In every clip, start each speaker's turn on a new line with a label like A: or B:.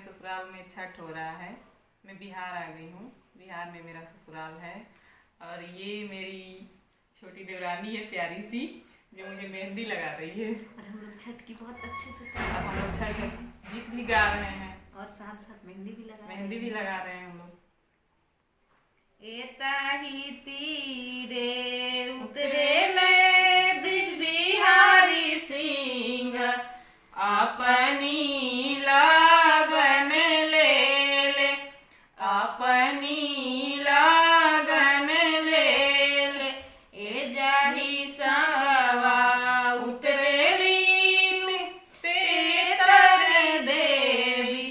A: ससुराल में छठ हो रहा है। मैं बिहार आ गई हूँ, बिहार में मेरा ससुराल है। और ये मेरी छोटी देवरानी है प्यारी सी, जो मुझे मेहंदी लगा रही है।
B: और हम लोग छठ की बहुत अच्छे से
A: अब हम लोग छठ गीत भी गा रहे हैं
B: और साथ साथ मेहंदी भी
A: लगा रहे हैं हम लोग।
B: एताही तीरे उतरे ले ब्रिज बिहारी सिंह अपनी लगन ले ले, अपनी लगन ले ले। ए जाही संगवा उतरेली तेतर देवी,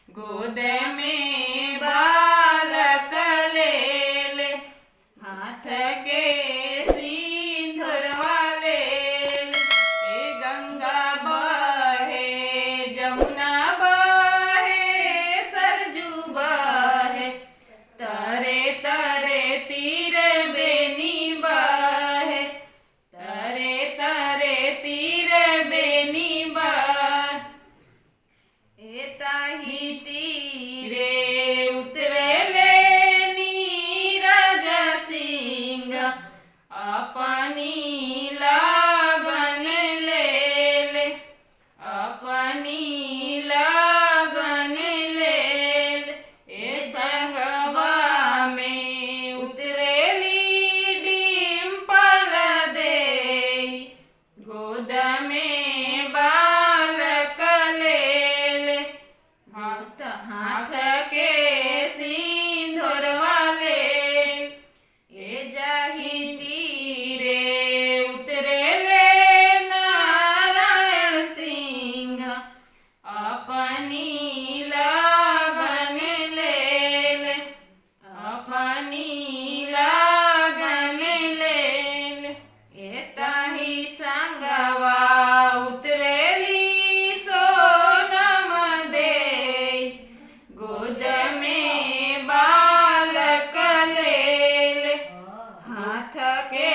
B: गोद में बालक ले ले, हाथ के सिंदूरवा ले ले। ए गंगा बहे जमुना बहे सरजू बहे, तरे तरे तीर बेनी बहे, तरे तरे तीर बेनी बहे। एताही तीरे उतरे ले नीरज सिंह अपनी लगन ले ले, अपनी लगन ले ले। ए संगवा में उतरेली डिम्पल देई, गोद में बालक ले ले, हाथ के सिंदूरवा ले। ए जाही तीरे उतरे ले नारायण सिंह अपनी लगन ले ले, अपनी लगन ले ले। एताही संगवा उतरेली सोनम देई, गोद में बालक ले ले, हाथ के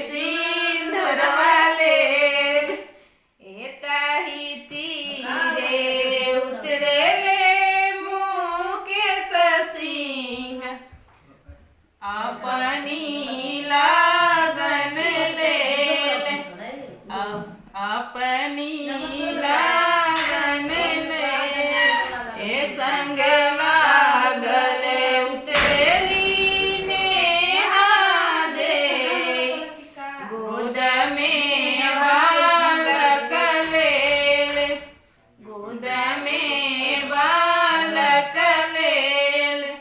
B: सिंदूरवा ले ले। एताही तीरे उतरे ले मुकेश सिंह अपनी लगन ले ले, अपनी लगन ले। ए संग लागल उतरेली नेहा देई, गोद में बालक ले ले, गोद में बालक ले ले,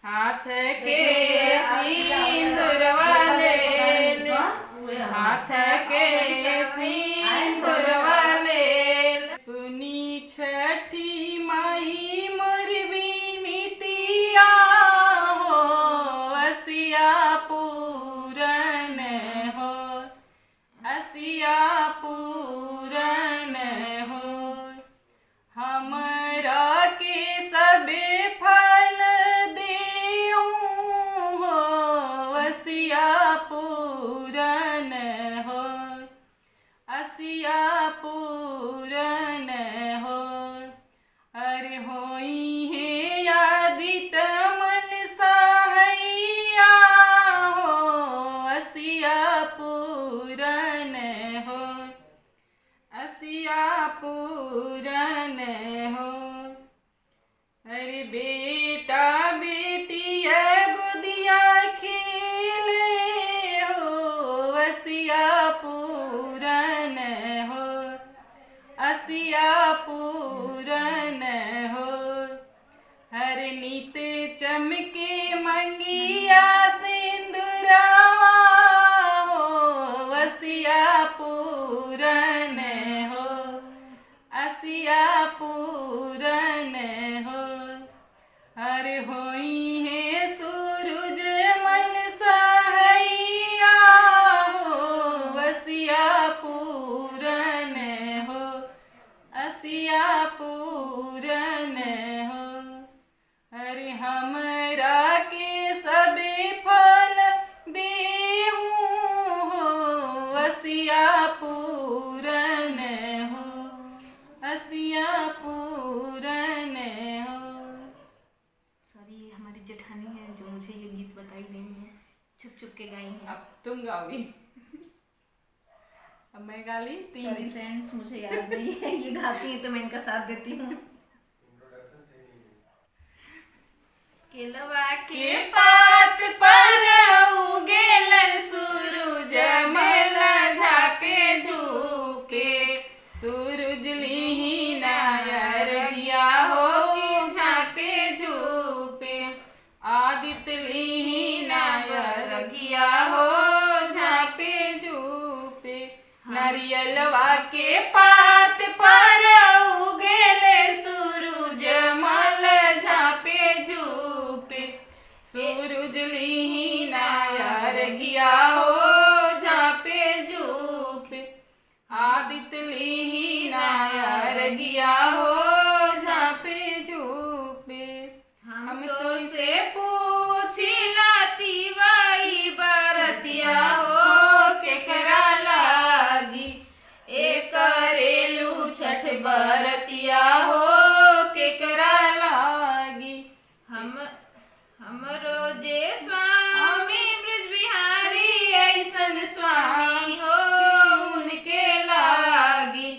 B: हाथ के सिंदूरवा ले ले, हाथ के सिंदूरवा ले ले। सुनी छठी माई मोर बिनतिया हो, असिया पूरन हो, असिया पूरन हो। हमरा के सबे फल देहूं हो, असिया पूरन हो, असिया पूरन हो। अरे होई है आदित मल सहैया हो, असिया पूरन हो, असिया पूरन हो। अरे बेटा बेटिया गोदिया खेले हो, असिया पूरन हो, असिया पूरन हो। हर नित चमके मंगिया सिंदूरवा हो, असिया पूरन हो, असिया पूरन हो। हर होई है सूरज मल सहैया हो, असिया पूरन हो, असिया पूरन हो। अरे हमरा के सबे फल देहूं हो, असिया पूरन हो, असिया पूरन चुप के गाई हूँ।
A: अब तुम गाओगी। अब मैं गा ली
B: सॉरी फ्रेंड्स, मुझे याद नहीं है, ये गाती है तो मैं इनका साथ देती हूँ। केलवा के
A: पात पर उगेलन सूरज मल झाके झुके, सूरज लिहि नायर गिया हो झाके झुके, आदित्य लिहि नायर गिया हो झाके झुके, नारियलवा के पात पर उगेले सूरज मल झापे झूपे, सूरज लिहि नायर गिया हो झापे झूपे, आदित्य लिहि नायर गिया हो झापे झूपे। हम तो से पूछी लाती वाई बरतिया हो केकरा लागी, ए करेलू छठ बरतिया हो केकरा लागी।
B: हम रोजे स्वामी ब्रज बिहारी ऐसन स्वामी हो
A: उनके लागी,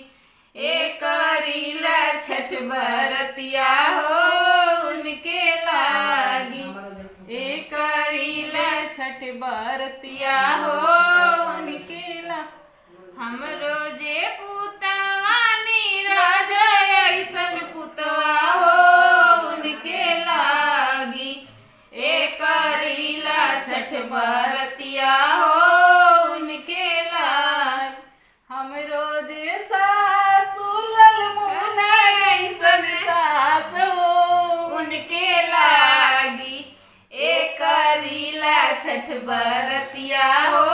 A: ए करीला छठ बरतिया हो उनके लागी, ए करीला छठ बरतिया हो उनके लागी।
B: हम रोजे पुतवानी राजा ऐसन पुतवा
A: हो उनके लागी, ए करीला छठ बरतिया हो उनके लागी। हम रोज सासु ललमुना ऐसन सास हो उनके लागी, ए करीला छठ बरतिया हो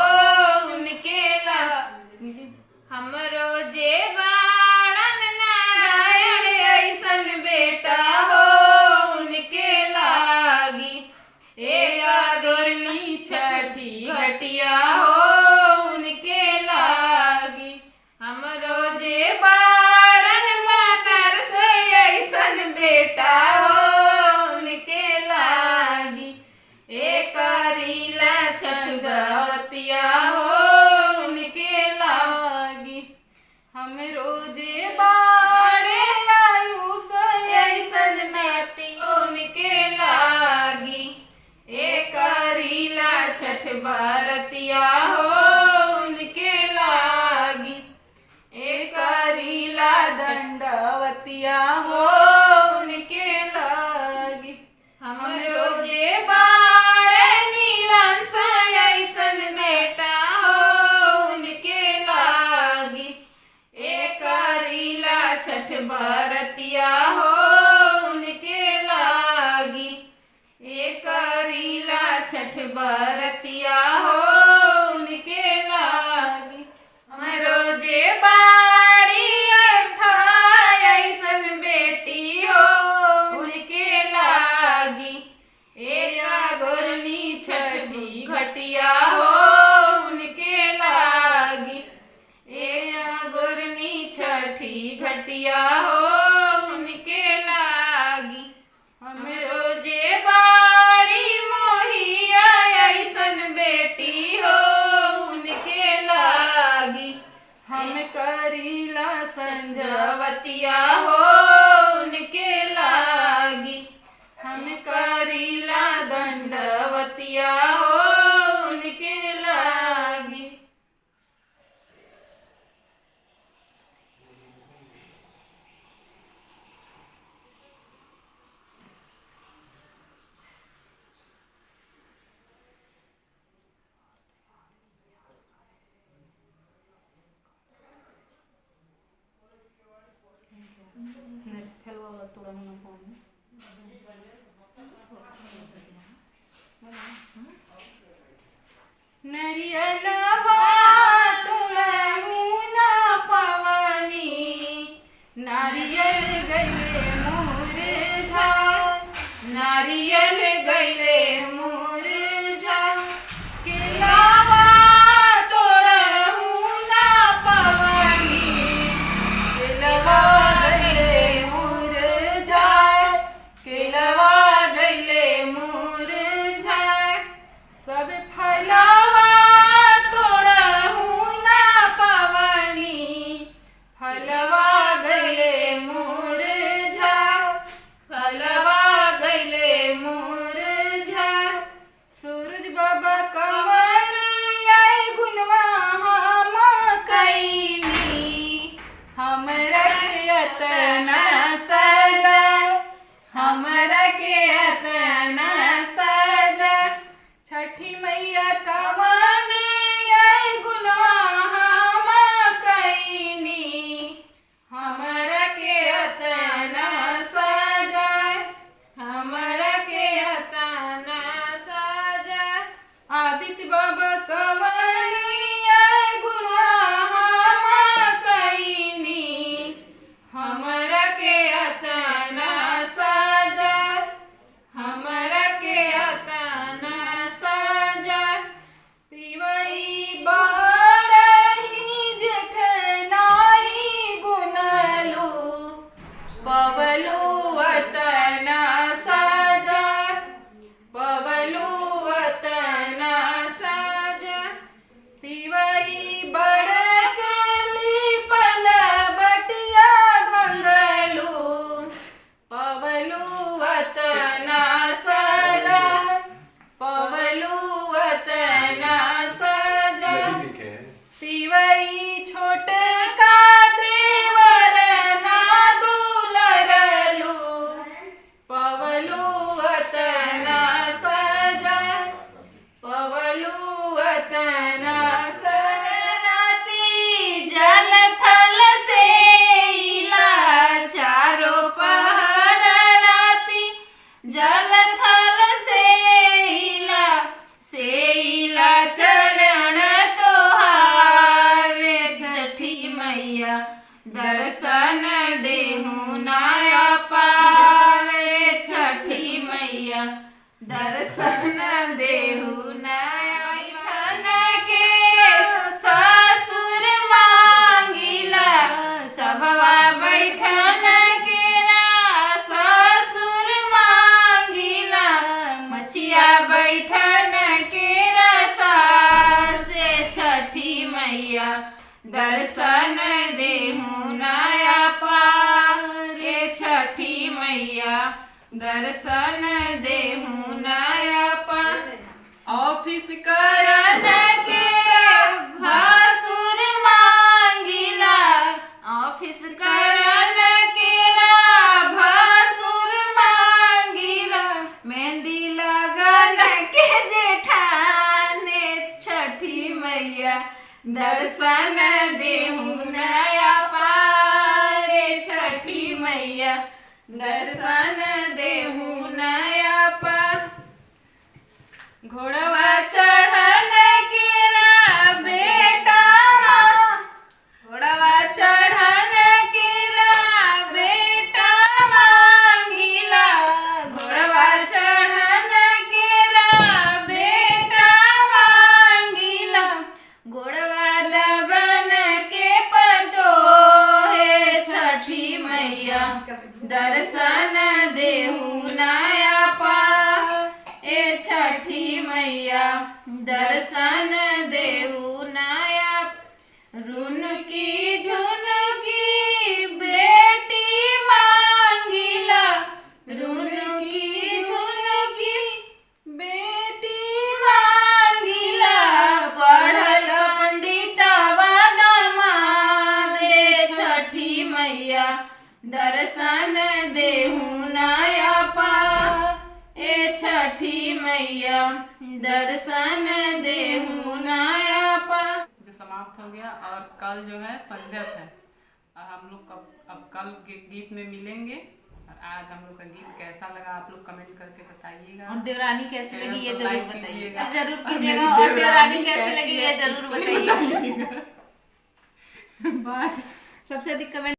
A: उनके लागी।
B: हम रोजे बाणन नारायण
A: ऐसन बेटा हो उनके लागी, ए आगरनी छठी घटिया हो उनके लागी।
B: हम
A: रोजे बाणन मातर से ऐसन बेटा हो उनके लागी, ए करीला छठ बरतिया हो उनके लागी। हम रोजे बाड़े आयुष ऐसन बेटी उनके लागी, ए करीला छठ बरतिया हो उनके लागी, ए करीला दंडवतिया हो उनके लागी।
B: हम
A: रोजे बाड़े नीलांश ऐसन बेटा हो उनके लागी, ए करीला छठ बरतिया हो उनके लागी, ए करीला छठ बरतिया हो उनके लागी। हम रोजे बाड़ी अस्थाई ऐसन बेटी हो उनके लागी, ए आगोरनी छठी घटिया हो उनके लागी, ए आगोरनी छठी घटिया हो उनके लागी। हम रोजे बाड़ी मोहिया ऐसन बेटी हो उनके लागी, हम करीला संजवतिया हो उनके लागी, हम करीला दंडवतिया हो उनके लागी।
B: दर्शन देहु नया पावे छठी मैया, दर्शन देहु नया। बैठन के ससुर मांगिला, सबवा बैठन के ससुर मांगिला, मछिया बैठन के से छठी मैया, दर्शन देहु नया पारे छठी मैया, दर्शन देहु नया पार।
A: ऑफिस करन
B: के भासुर मांगिला, ऑफिस करन के भासुर मांगिला, मेहंदी लगन के जेठाने छठी मैया, दर्शन देहु नया पारे छठी मैया, दर्शन देहु नया पार। घोड़वा चढ़न केरा बेटा, घोड़वा चढ़न केरा बेटा मांगिला, घोड़वा चढ़न केरा बेटा मांगिला, घोड़वा लगन के पटोहे छठी मैया, दर्शन देहु नया पार छठी मैया, दर्शन देहु नया। रुनकी झुनकी बेटी मांगिला, रुनकी झुनकी बेटी मांगिला, पढ़ल पंडितवा दमादे छठी मैया, दर्शन देहु नया पार छठी मैया, दर्शन देहु नया पार।
A: जो समाप्त हो गया और कल जो है संजत है। हम लोग अब कल के गीत में मिलेंगे। और आज हम लोग का गीत कैसा लगा आप लोग कमेंट करके बताइएगा।
B: और देवरानी कैसी लगी ये
A: तो
B: जरूर
A: लाइक
B: बताइएगा,
A: कीजिएगा।
B: जरूर कीजिएगा। और देवरानी कैसी लगी ये जरूर बताइएगा।
A: बाय।
B: सबसे अधिक कमेंट